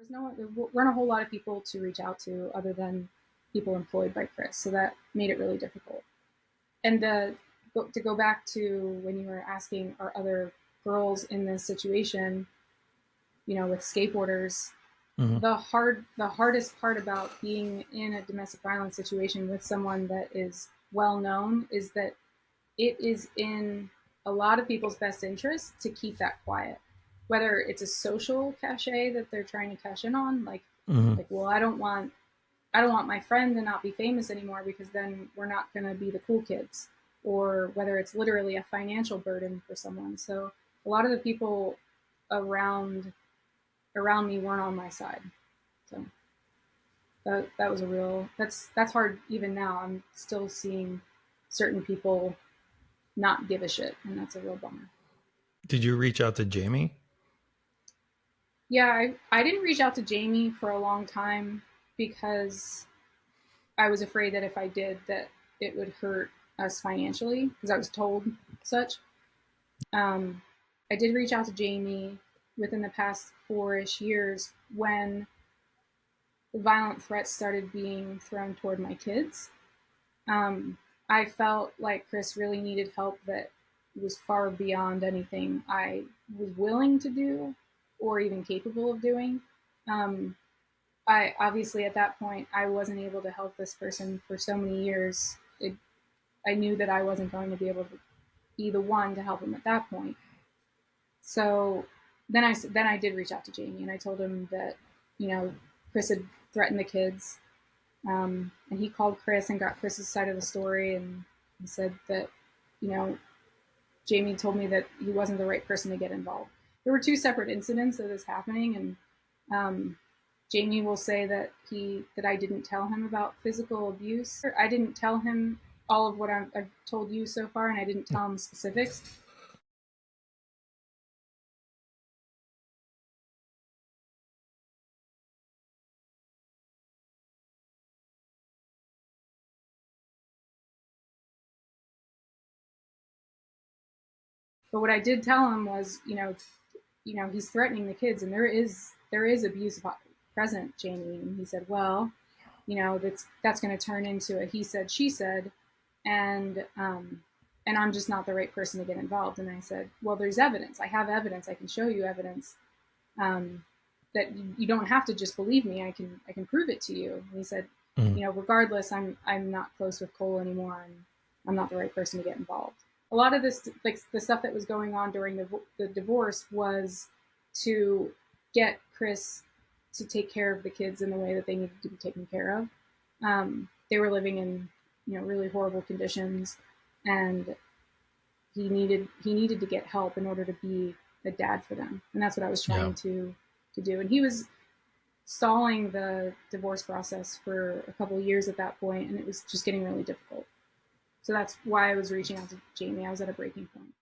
there weren't a whole lot of people to reach out to other than people employed by Chris. So that made it really difficult. And to go back to when you were asking, are other girls in this situation, with skateboarders, Mm-hmm. the hardest part about being in a domestic violence situation with someone that is well known is that it is in a lot of people's best interest to keep that quiet. Whether it's a social cachet that they're trying to cash in on, Mm-hmm. well, I don't want my friend to not be famous anymore because then we're not going to be the cool kids, or whether it's literally a financial burden for someone. So a lot of the people around me weren't on my side. So that was a real that's hard even now. I'm still seeing certain people not give a shit, and that's a real bummer. Did you reach out to Jamie? Yeah, I didn't reach out to Jamie for a long time because I was afraid that if I did, that it would hurt us financially because I was told such. Um, I did reach out to Jamie within the past 4-ish years when the violent threats started being thrown toward my kids. I felt like Chris really needed help that was far beyond anything I was willing to do or even capable of doing. Um, I obviously at that point I wasn't able to help this person for so many years. I knew that I wasn't going to be able to be the one to help him at that point. So then I did reach out to Jamie and I told him that Chris had threatened the kids, and he called Chris and got Chris's side of the story, and he said that you know Jamie told me that he wasn't the right person to get involved. There were two separate incidents of this happening, and Jamie will say that I didn't tell him about physical abuse. I didn't tell him all of what I've told you so far, and I didn't tell him specifics. But what I did tell him was, he's threatening the kids, and there is abuse present, Jamie. And he said, well, that's going to turn into a he said she said, and I'm just not the right person to get involved. And I said, well, there's evidence. I have evidence. I can show you evidence, that you don't have to just believe me. I can prove it to you. And he said, Mm-hmm. regardless, I'm not close with Cole anymore, and I'm not the right person to get involved. A lot of this, like the stuff that was going on during the divorce, was to get Chris to take care of the kids in the way that they needed to be taken care of. They were living in really horrible conditions, and he needed to get help in order to be a dad for them, and that's what I was Yeah. trying to do. And he was stalling the divorce process for a couple of years at that point, and it was just getting really difficult. So that's why I was reaching out to Jamie. I was at a breaking point.